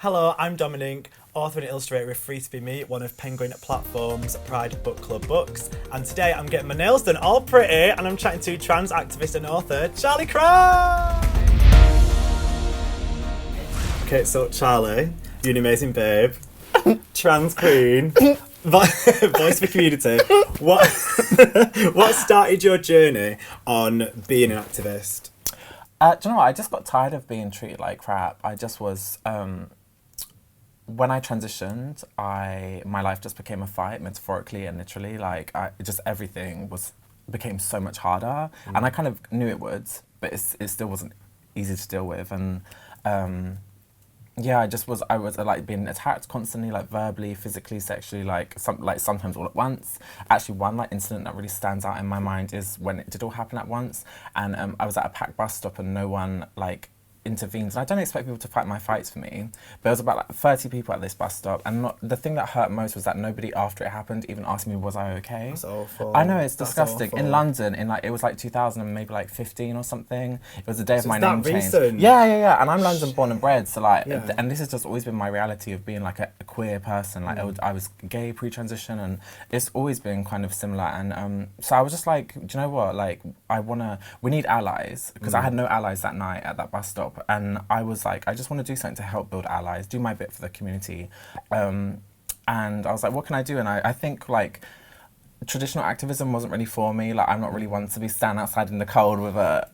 Hello, I'm Dom&Ink, author and illustrator of Free to Be Me, one of Penguin Platform's Pride Book Club books. And today I'm getting my nails done all pretty and I'm chatting to trans activist and author Charlie Craggs. Okay, so Charlie, you're an amazing babe, trans queen, voice of the community. What started your journey on being an activist? Do you know what? I just got tired of being treated like crap. I just was... when I transitioned, my life just became a fight, metaphorically and literally. Everything became so much harder, and I kind of knew it would, but it still wasn't easy to deal with. And I was like being attacked constantly, like verbally, physically, sexually, sometimes all at once. Actually, one incident that really stands out in my mind is when it did all happen at once, and I was at a packed bus stop and no one intervenes. And I don't expect people to fight my fights for me, but there was about 30 people at this bus stop, and the thing that hurt most was that nobody after it happened even asked me was I okay. That's awful. I know, it's disgusting. In London, it was 2000 and maybe 15 or something. It was the day of my name change. Yeah. And I'm London born and bred, so and this has just always been my reality of being a queer person. I was gay pre-transition, and it's always been kind of similar. And so I was just like, do you know what? We need allies, because I had no allies that night at that bus stop. And I was like, I just want to do something to help build allies, do my bit for the community. And I was like, what can I do? And I think traditional activism wasn't really for me. I'm not really one to be standing outside in the cold with a...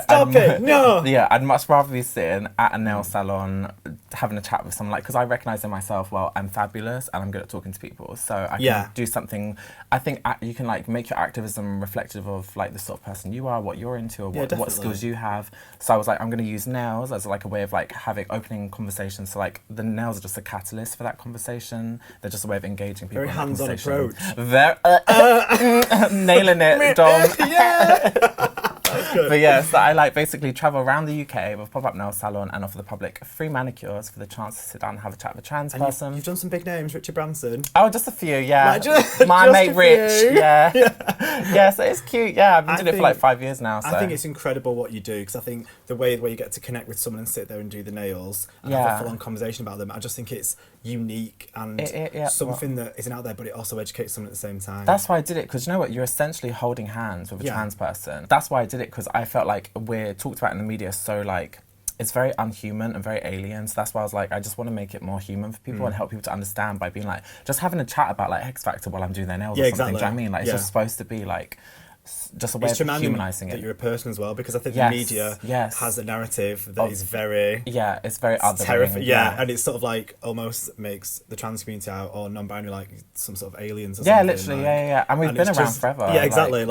Stop it, no! Yeah, I'd much rather be sitting at a nail salon, having a chat with someone, because I recognise in myself, well, I'm fabulous and I'm good at talking to people. So I can do something. I think you can make your activism reflective of the sort of person you are, what you're into, or what skills you have. So I was like, I'm going to use nails as a way of opening conversations. So the nails are just a catalyst for that conversation. They're just a way of engaging people. Very hands-on approach. Very... nailing it, Dom. Yeah. But yeah, so I basically travel around the UK with a pop-up nail salon and offer the public free manicures for the chance to sit down and have a chat with a trans person. You've done some big names, Richard Branson. Oh, just a few, yeah. My mate Rich, yeah. Yeah, so it's cute, yeah. I've been doing it for 5 years now. So. I think it's incredible what you do, because I think the way where you get to connect with someone and sit there and do the nails and have a full-on conversation about them, I just think it's unique and something that isn't out there, but it also educates someone at the same time. That's why I did it, because you know what? You're essentially holding hands with a trans person. That's why I did it, because I felt like we're talked about in the media so it's very unhuman and very alien. So that's why I was like, I just want to make it more human for people and help people to understand by being just having a chat about X Factor while I'm doing their nails or something. Exactly. Do you know what I mean? It's just supposed to be just a way of humanising it. That you're a person as well, because I think the media has a narrative that is very... Yeah, it's very othering. Terrifying. Yeah, and it's sort of almost makes the trans community out, or non-binary some sort of aliens or something. Yeah, literally, yeah. And we've been around forever. Yeah, exactly.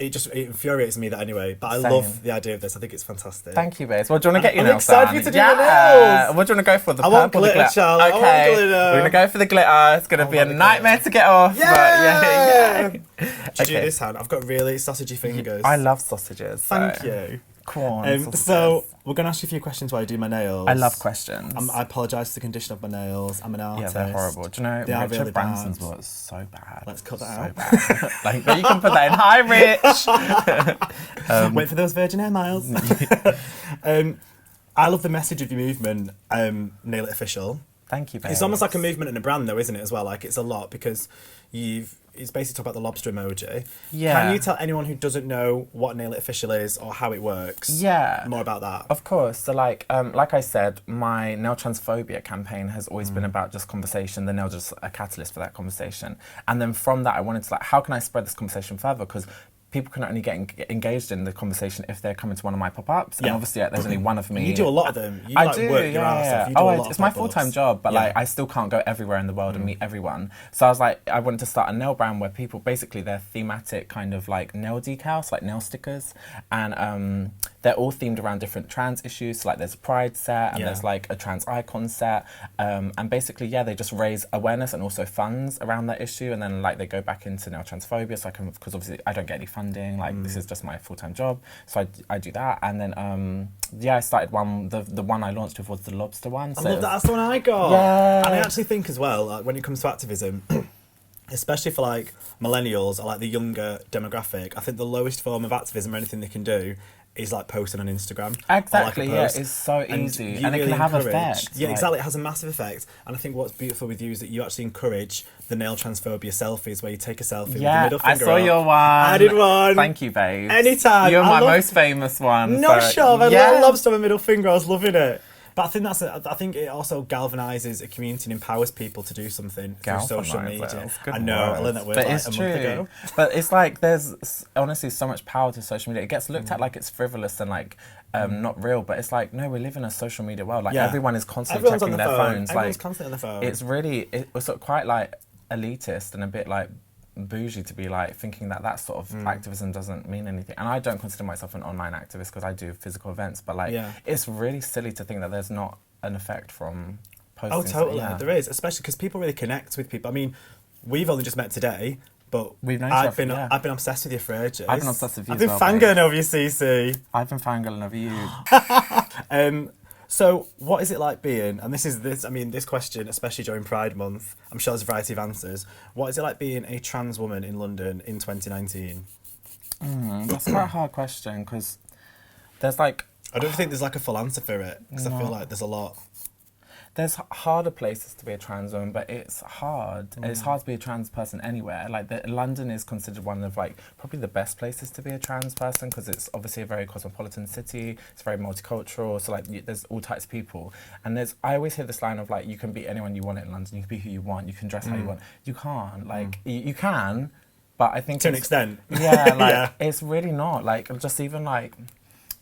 It infuriates me that anyway, but I love the idea of this. I think it's fantastic. Thank you, babes. Well, do you want to get your nails done? I'm excited for you to do your nails. What do you want to go for? The I purple, want glitter, the glitter? Charlie. Okay, I want glitter. We're going to go for the glitter. It's going to be a nightmare to get off. Yeah! But Do you do this hand? I've got really sausagey fingers. I love sausages. Thank you. Corn, so we're going to ask you a few questions while I do my nails. I love questions. I apologise for the condition of my nails. I'm an artist. Yeah, they're horrible. Do you know, Richard really Branson's was so bad. Let's cut that out. Bad. But you can put that in. Hi, Rich. Wait for those virgin hair miles. I love the message of your movement, Nail It Official. Thank you, babe. It's almost like a movement and a brand, though, isn't it, as well? It's a lot, because it's basically talk about the lobster emoji. Yeah. Can you tell anyone who doesn't know what Nail It Official is or how it works? Yeah. More about that. Of course. So like I said, my nail transphobia campaign has always been about just conversation. The nail just a catalyst for that conversation. And then from that, I wanted to how can I spread this conversation further? Because people can only get engaged in the conversation if they're coming to one of my pop-ups. And obviously there's only one of me. You do a lot of them. You work your ass off. You do it's my full-time job, but I still can't go everywhere in the world and meet everyone. So I was like, I wanted to start a nail brand where people, basically they're thematic kind of nail decals, nail stickers. And they're all themed around different trans issues. So there's a pride set and there's a trans icon set. And basically, they just raise awareness and also funds around that issue. And then they go back into nail transphobia. So because obviously I don't get any funding. This is just my full-time job, so I do that. And then I started one. The one I launched with was the lobster one. I love that. That's the one I got. Yeah. And I actually think as well, when it comes to activism, especially for millennials or the younger demographic, I think the lowest form of activism or anything they can do is like posting on Instagram. Exactly, or, like, yeah, it's so easy. And really it can have effect. Yeah, exactly, it has a massive effect. And I think what's beautiful with you is that you actually encourage the nail transphobia selfies where you take a selfie with the middle finger I saw up. your one. I did one. Thank you, babe. Anytime. You're my most famous one. Not so, sure, but yeah. I love some middle finger. I was loving it. But I think it also galvanises a community and empowers people to do something through social media. I know, I learned that word but like it's a true. month ago. But it's like there's honestly so much power to social media. It gets looked at like it's frivolous and like not real, but it's like, no, we live in a social media world. Like everyone is constantly checking their phones. Everyone's like constantly on their phone. It's really, it was sort of quite like elitist and a bit like bougie to be like thinking that sort of activism doesn't mean anything. And I don't consider myself an online activist because I do physical events, but like it's really silly to think that there's not an effect from posting. Oh, totally, there is, especially because people really connect with people. I mean, we've only just met today, but I've been obsessed with you for ages. I've been obsessed with you. I've been fangirling over you, CC. I've been fangirling over you. So what is it like being, and this question, especially during Pride Month, I'm sure there's a variety of answers. What is it like being a trans woman in London in 2019? That's quite a hard question because there's like... I don't think there's like a full answer for it because I feel like there's a lot. There's harder places to be a trans woman, but it's hard. It's hard to be a trans person anywhere. Like London is considered one of like probably the best places to be a trans person because it's obviously a very cosmopolitan city. It's very multicultural. So like there's all types of people. And I always hear this line of like, you can be anyone you want in London. You can be who you want. You can dress how you want. You can't. Like you can, but I think to an extent. Yeah, like it's really not. Like just even like.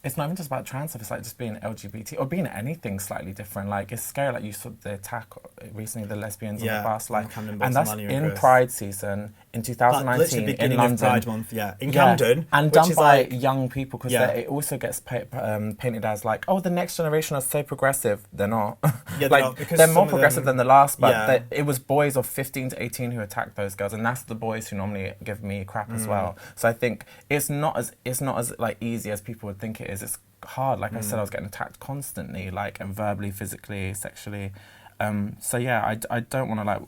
It's not even just about trans stuff, it's like just being LGBT or being anything slightly different. Like, it's scary, like you saw the attack recently, the lesbians on the bus. Like, and that's in Pride season in 2019 in London. Pride Month, in Camden. And done by young people because it also gets painted as like, oh, the next generation are so progressive. They're not. Yeah, like, they're more progressive than the last, but it was boys of 15 to 18 who attacked those girls, and that's the boys who normally give me crap as well. So I think it's not as like easy as people would think it is. It's hard. Like I said, I was getting attacked constantly, like, and verbally, physically, sexually. So yeah, I don't want to like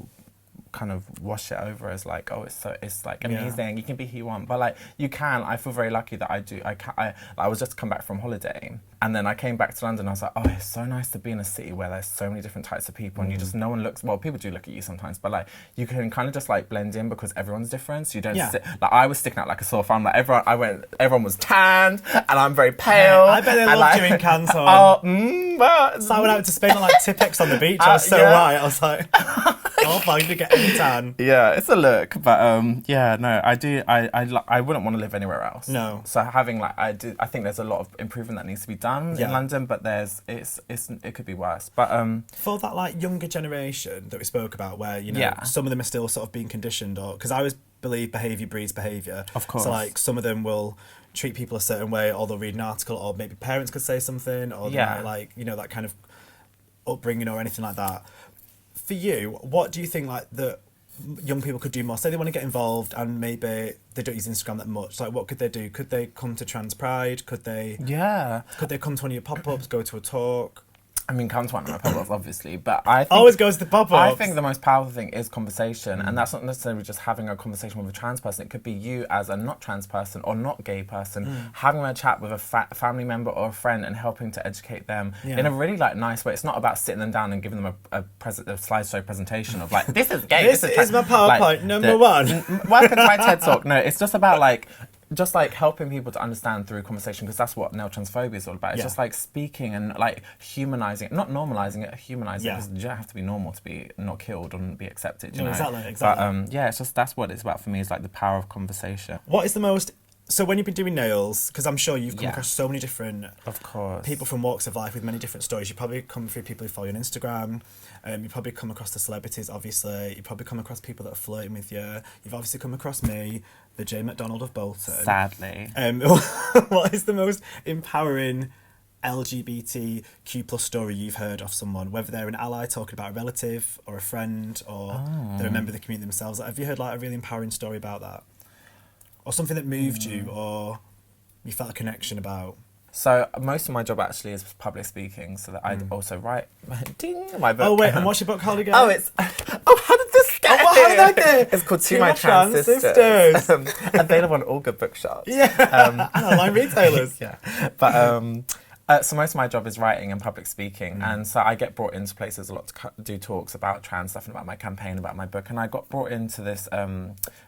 kind of wash it over as like, oh, it's like amazing, you can be who you want, but like you can. I feel very lucky that I was just come back from holiday, and then I came back to London. I was like, oh, it's so nice to be in a city where there's so many different types of people, and you just, no one looks, well, people do look at you sometimes, but like you can kind of just like blend in because everyone's different, so you don't sit, like I was sticking out like a sore thumb. Like everyone was tanned and I'm very pale. I bet they loved like, you in Canton. So I went out to Spain on like Tipex on the beach. I was so white. I was like, I'll find to get any tan. Yeah, it's a look, but yeah, no, I wouldn't want to live anywhere else. No. So having like, I think there's a lot of improvement that needs to be done in London, but it could be worse. But for that like younger generation that we spoke about, where you know some of them are still sort of being conditioned, or because I always believe behaviour breeds behaviour. Of course. So like some of them will treat people a certain way, or they'll read an article, or maybe parents could say something, or they might, like, you know, that kind of upbringing or anything like that. For you, what do you think like that young people could do more? Say they want to get involved and maybe they don't use Instagram that much. Like, what could they do? Could they come to Trans Pride? Could they come to one of your pop-ups, go to a talk? I mean, come to one of my pop-ups, obviously, but I think... Always goes to pop-ups. I think the most powerful thing is conversation, and that's not necessarily just having a conversation with a trans person. It could be you as a not trans person or not gay person, having a chat with a family member or a friend and helping to educate them in a really like nice way. It's not about sitting them down and giving them a slideshow presentation of like, this is gay, this is my PowerPoint, like, number one. Welcome to my TED Talk. No, it's just about like... just like helping people to understand through conversation, because that's what nail transphobia is all about. It's just like speaking and like humanizing it, not normalizing it, humanizing it, because you don't have to be normal to be not killed or be accepted, you know? Exactly. But yeah, it's just, that's what it's about for me, is like the power of conversation. What is the most... So when you've been doing nails, because I'm sure you've come across so many different people from walks of life with many different stories. You probably come through people who follow you on Instagram. You probably come across the celebrities, obviously. You probably come across people that are flirting with you. You've obviously come across me, the J McDonald of Bolton. Sadly. What is the most empowering LGBTQ plus story you've heard of someone, whether they're an ally talking about a relative or a friend, or they're a member of the community themselves? Like, have you heard like a really empowering story about that? Or something that moved you, or you felt a connection about? So most of my job actually is public speaking, so that I also write my book. Oh wait, and what's your book called again? How did this get What? How did I get? It's called To My Trans Sisters. Available on all good bookshops. Yeah. And online retailers. Yeah. So most of my job is writing and public speaking, and so I get brought into places a lot to do talks about trans stuff and about my campaign, about my book, and I got brought into this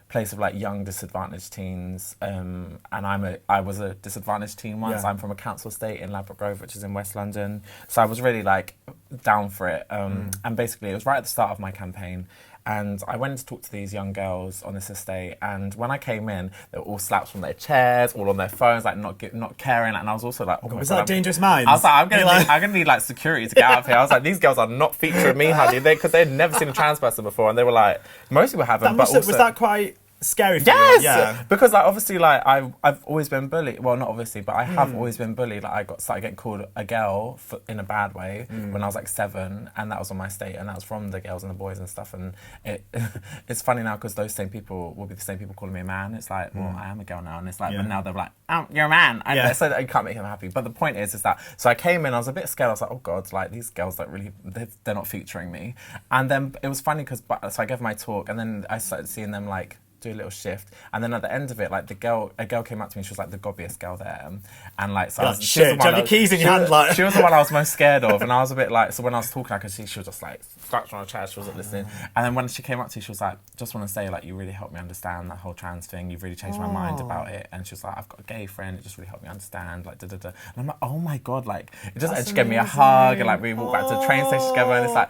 place of like young disadvantaged teens, and I was a disadvantaged teen once. I'm from a council estate in Ladbroke Grove, which is in West London, so I was really like down for it, and basically it was right at the start of my campaign. And I went to talk to these young girls on this estate, and when I came in, they were all slapped from their chairs, all on their phones, like not caring. And I was also like, oh my was God, that Dangerous Minds? I was like, I'm gonna need like security to get out of here. I was like, these girls are not featuring me, honey, because they'd never seen a trans person before, and they were like, most people haven't. But also, was that quite scary for yes! you? Yeah. Because like obviously like I've always been bullied. Well, not obviously, but I have always been bullied. Like I started getting called a girl in a bad way when I was like 7, and that was on my estate, and that was from the girls and the boys and stuff. And it's funny now because those same people will be the same people calling me a man. It's like, well, I am a girl now, and it's like, but now they're like, oh, you're a man. And so you can't make them happy. But the point is that so I came in, I was a bit scared. I was like, oh God, like these girls like really they're not featuring me. And then it was funny because so I gave my talk, and then I started seeing them like do a little shift, and then at the end of it, like a girl came up to me. She was like the gobbiest girl there, and like so. Shit, do you have your keys in your hand? Like she was the one I was most scared of, and I was a bit like. So when I was talking, I could see she was just like scratching on her chest. She wasn't listening, and then when she came up to me, she was like, "Just want to say, like, you really helped me understand that whole trans thing. You've really changed my mind about it." And she was like, "I've got a gay friend. It just really helped me understand." Like, da da da. And I'm like, "Oh my God!" Like, it just and she gave me a hug, and like we walked back to the train station together, and it's like.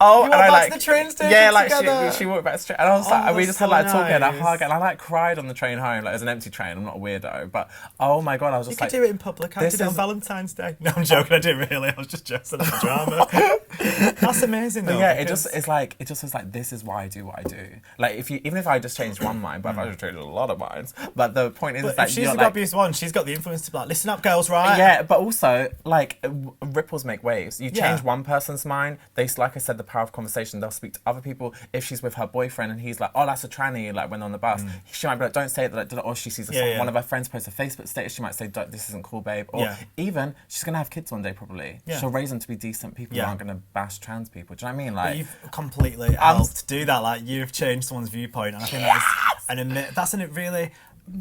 Oh, you and I like to the train station like she walked back straight, and I was like, we just had like talking and a hug, and I like cried on the train home. Like it was an empty train. I'm not a weirdo, but oh my God, I was just like, you could do it in public. I did it on Valentine's Day. No, I'm joking. I didn't really. I was just joking at the drama. That's amazing, though. Yeah, it just was like this is why I do what I do. Like even if I just changed one mind, but if I just changed a lot of minds. But the point is that she's the obvious one. She's got the influence to be like, listen up, girls, right? Yeah, but also like ripples make waves. You change one person's mind. Like I said, the power of conversation. They'll speak to other people. If she's with her boyfriend and he's like, oh, that's a tranny, like when on the bus, she might be like, don't say it, like, or she sees one of her friends post a Facebook status, she might say, this isn't cool, babe. Or even, she's going to have kids one day probably. She'll raise them to be decent people who aren't going to bash trans people. Do you know what I mean? Like, but you've completely helped do that. Like, you've changed someone's viewpoint, and I think that's a really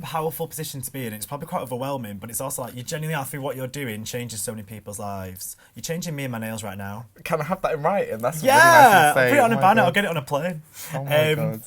powerful position to be in. It's probably quite overwhelming, but it's also like you genuinely are, through what you're doing, changes so many people's lives. You're changing me and my nails right now. Can I have that in writing? That's really nice to say. I'll put it on a banner. I'll get it on a plane. Oh my God.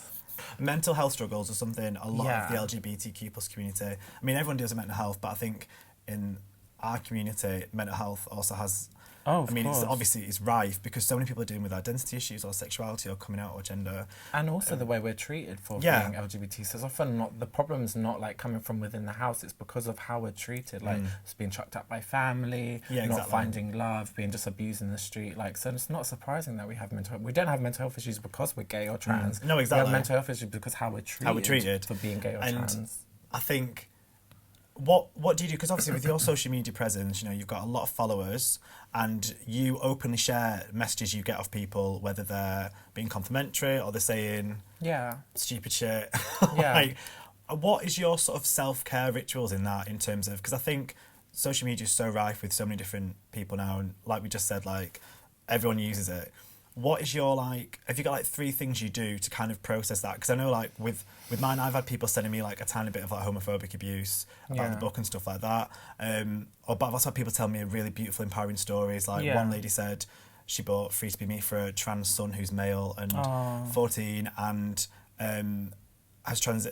Mental health struggles are something a lot of the LGBTQ plus community. I mean, everyone deals with mental health, but I think in our community, mental health also has. Oh, of course. It's rife because so many people are dealing with identity issues or sexuality or coming out or gender. And also the way we're treated for being LGBT. So it's often not, the problem's not like coming from within the house, it's because of how we're treated. Like it's being chucked up by family, not finding love, being just abused in the street. Like, so it's not surprising that we have mental health. We don't have mental health issues because we're gay or trans. No, exactly. We have mental health issues because how we're treated for being gay or trans. I think what do you do? Because obviously with your social media presence, you've got a lot of followers, and you openly share messages you get off people, whether they're being complimentary or they're saying stupid shit. Like, what is your sort of self-care rituals in terms of, because I think social media is so rife with so many different people now, and like we just said, like everyone uses it. What is your, like, have you got like 3 things you do to kind of process that? Because I know like with mine, I've had people sending me like a tiny bit of like homophobic abuse about the book and stuff like that. But I've also had people tell me really beautiful, empowering stories. Like one lady said she bought Free to Be Me for a trans son who's male and 14 and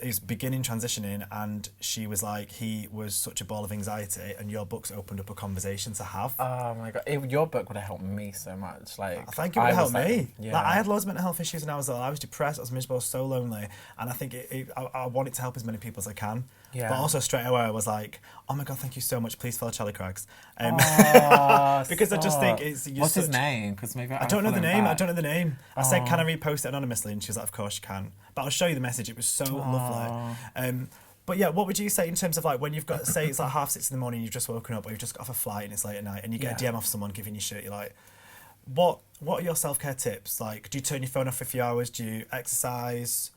is beginning transitioning, and she was like, he was such a ball of anxiety, and your book's opened up a conversation to have. Oh my God, your book would have helped me so much. Like, I think it would have helped me. Like, I had loads of mental health issues when I was little. I was depressed, I was miserable, I was so lonely, and I think I want it to help as many people as I can. Yeah. But also straight away I was like, oh my God, thank you so much. Please follow Charlie Craggs. Because I just think it's... What's his name? Because maybe I don't know the name. I don't know the name. I said, can I repost it anonymously? And she was like, of course you can. But I'll show you the message. It was so lovely. But yeah, what would you say in terms of like when you've got, say it's like 6:30 in the morning, you've just woken up or you've just got off a flight and it's late at night and you get a DM off someone giving you shit, you're like, what are your self-care tips? Like, do you turn your phone off for a few hours? Do you exercise?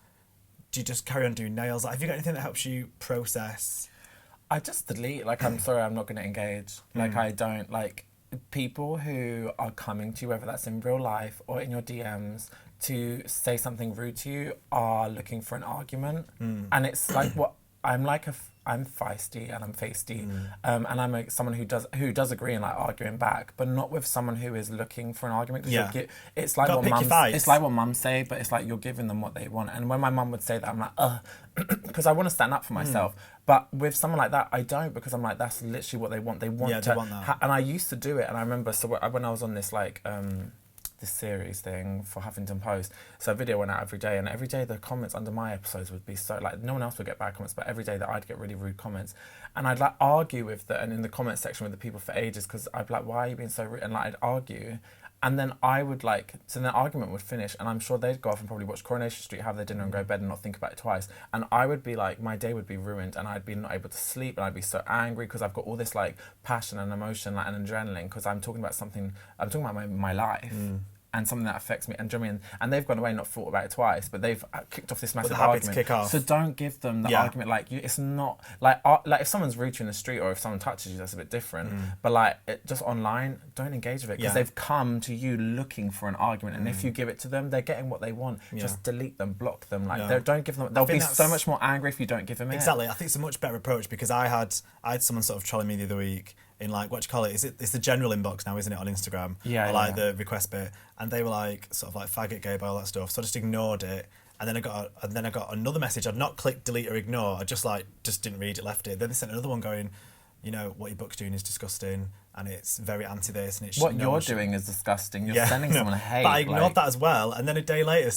Do you just carry on doing nails? Like, have you got anything that helps you process? I just delete. Like, I'm sorry, I'm not going to engage. Like, I don't, like, people who are coming to you, whether that's in real life or in your DMs, to say something rude to you are looking for an argument. And it's like I'm feisty and I'm feisty, and I'm someone who does agree and like arguing back, but not with someone who is looking for an argument. It's like what mums say, but it's like you're giving them what they want. And when my mum would say that, I'm like, because I want to stand up for myself. But with someone like that, I don't, because I'm like, that's literally what they want. They want that. And I used to do it, and I remember when I was on this like this series thing for Huffington Post, so a video went out every day, and every day the comments under my episodes would be so like, no one else would get bad comments, but every day that I'd get really rude comments, and I'd like argue with and in the comment section with the people for ages, because I'd be like, why are you being so rude? And like I'd argue, and then I would like, so the argument would finish, and I'm sure they'd go off and probably watch Coronation Street, have their dinner and go to bed and not think about it twice. And I would be like, my day would be ruined, and I'd be not able to sleep, and I'd be so angry because I've got all this like passion and emotion like, and adrenaline, because I'm talking about my life. And something that affects me, and do you know what I mean? And they've gone away and not thought about it twice, but they've kicked off this massive argument. Kick off. So don't give them the argument. Like it's not like if someone's rude to you in the street, or if someone touches you, that's a bit different. But like just online, don't engage with it, because they've come to you looking for an argument, and if you give it to them, they're getting what they want. Just delete them, block them. Like don't give them. They'll be so much more angry if you don't give them it. Exactly. I think it's a much better approach, because I had someone sort of trolling me the other week in like, what do you call it? It's the general inbox now, isn't it, on Instagram? Yeah. Or like the request bit, and they were like sort of like faggot, gay, all that stuff. So I just ignored it, and then I got another message. I'd not clicked delete or ignore. I just didn't read it, left it. Then they sent another one going, you know, what your book's doing is disgusting, and it's very anti this, and it's what you're doing is disgusting. You're sending someone hate. But I ignored that as well, and then a day later,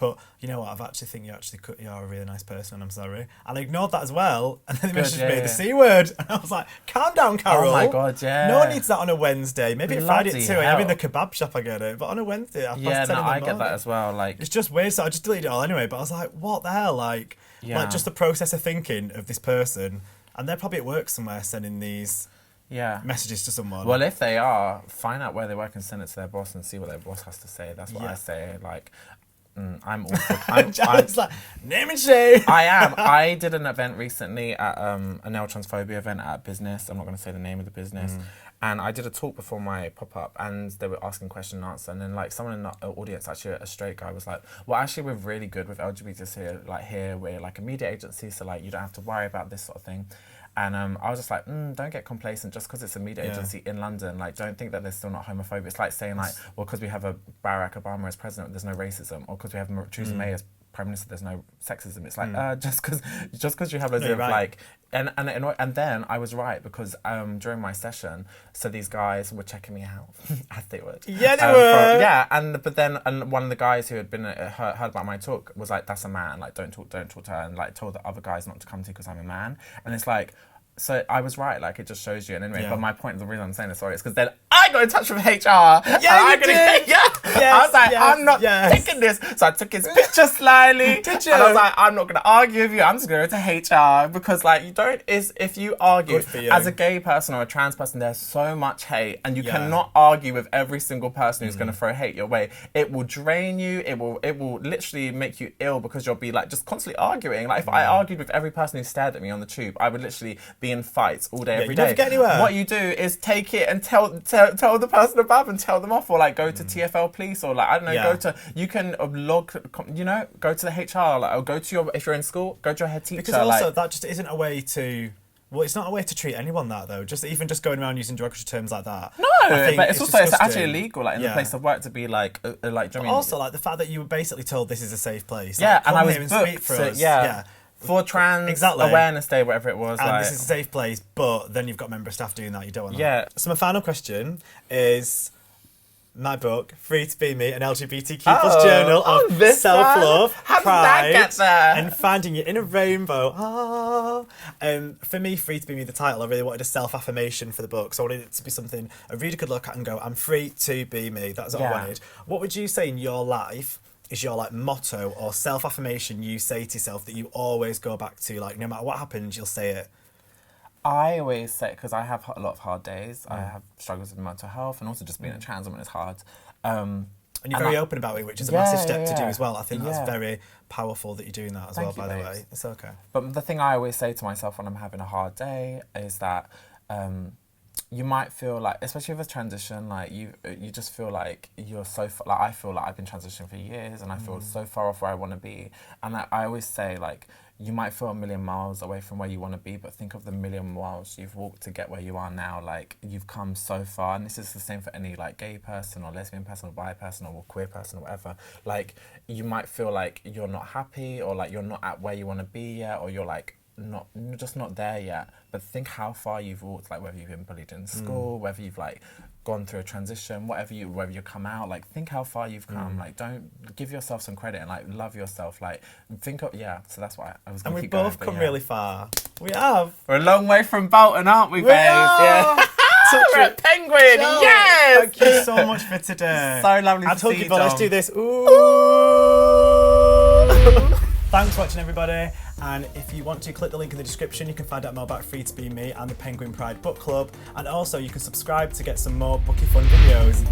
but you know what? I actually think you are a really nice person, and I'm sorry. And I ignored that as well, and then they messaged me the C word, and I was like, calm down, Carol. Oh my God, yeah. No one needs that on a Wednesday. Maybe Friday too. I'm in the kebab shop, I get it, but on a Wednesday, I get that as well. Like it's just weird. So I just deleted it all anyway. But I was like, what the hell? Like just the process of thinking of this person, and they're probably at work somewhere sending these messages to someone. Well, if they are, find out where they work and send it to their boss and see what their boss has to say. That's what I say. Like, I'm awful. I'm like, name and shame. I am. I did an event recently at a nail transphobia event at business. I'm not going to say the name of the business. And I did a talk before my pop-up, and they were asking question and answer, and then like someone in the audience, actually a straight guy, was like, well, actually we're really good with LGBTs here. Like here we're like a media agency, so like you don't have to worry about this sort of thing. And I was just like, don't get complacent just because it's a media agency in London. Like, don't think that there's still not homophobia. It's like saying like, well, because we have a Barack Obama as president, there's no racism, or because we have Theresa May as prime minister, there's no sexism. It's like just because you have loads of like, and then I was right, because during my session, so these guys were checking me out as they would. Yeah, they were. And one of the guys who had been heard about my talk was like, that's a man. Like, don't talk to her, and like told the other guys not to come to because I'm a man. And it's like, so I was right, like it just shows you. And anyway, but my point, the reason I'm saying this, sorry, is because then I got in touch with HR. Yeah, you did. I was like, I'm not taking this. So I took his picture slyly. Did you? And I was like, I'm not going to argue with you. I'm just going to go to HR, because like if you argue as a gay person or a trans person, there's so much hate, and you cannot argue with every single person who's going to throw hate your way. It will drain you. It will literally make you ill, because you'll be like just constantly arguing. Like if I argued with every person who stared at me on the tube, I would literally be in fights all day, every day. Never get anywhere. What you do is take it and tell the person above and tell them off, or like go to TFL police, or like I don't know, you can log, go to the HR, like, or go to your, if you're in school, go to your head teacher. Because also that just isn't a way to. Well, it's not a way to treat anyone that though. Just going around using derogatory terms like that. No, but it's actually illegal, like in the place of work, to be like do you know what I mean? Also, like the fact that you were basically told this is a safe place. Yeah, like, and I was and booked. speak for us. For Trans Awareness Day, whatever it was. And like, this is a safe place, but then you've got member staff doing that. You don't want that. Yeah. So my final question is, my book, Free to Be Me, an LGBTQ plus journal of self-love, pride, and finding your inner rainbow. For me, Free to Be Me, the title, I really wanted a self-affirmation for the book. So I wanted it to be something a reader could look at and go, I'm free to be me. That's what I wanted. What would you say in your life is your like motto or self-affirmation you say to yourself that you always go back to, like no matter what happens, you'll say it? I always say, because I have a lot of hard days, I have struggles with mental health, and also just being a trans woman is hard. And you're very open about it, which is a massive step to do as well. I think that's very powerful that you're doing that as well, by the way. It's okay. But the thing I always say to myself when I'm having a hard day is that, you might feel like, especially with a transition, like you just feel like you're so far, like I feel like I've been transitioning for years and I feel so far off where I want to be. And I always say, like, you might feel a million miles away from where you want to be, but think of the million miles you've walked to get where you are now. Like, you've come so far, and this is the same for any, like, gay person or lesbian person or bi person or queer person or whatever. Like, you might feel like you're not happy, or like you're not at where you want to be yet, or you're like you're just not there yet. But think how far you've walked, like whether you've been bullied in school, whether you've like gone through a transition, whether you come out, like think how far you've come. Like, don't give yourself some credit and like love yourself. Like, think of so that's why I was gonna keep going. And we've both come really far. We have. We're a long way from Bolton, aren't we, babes? Yeah. We're at Penguin. Yes. Thank you so much for today. So lovely to see you. I told you, but let's do this. Ooh. Thanks for watching, everybody. And if you want to, click the link in the description. You can find out more about Free to Be Me and the Penguin Pride Book Club. And also, you can subscribe to get some more Bookie Fun videos.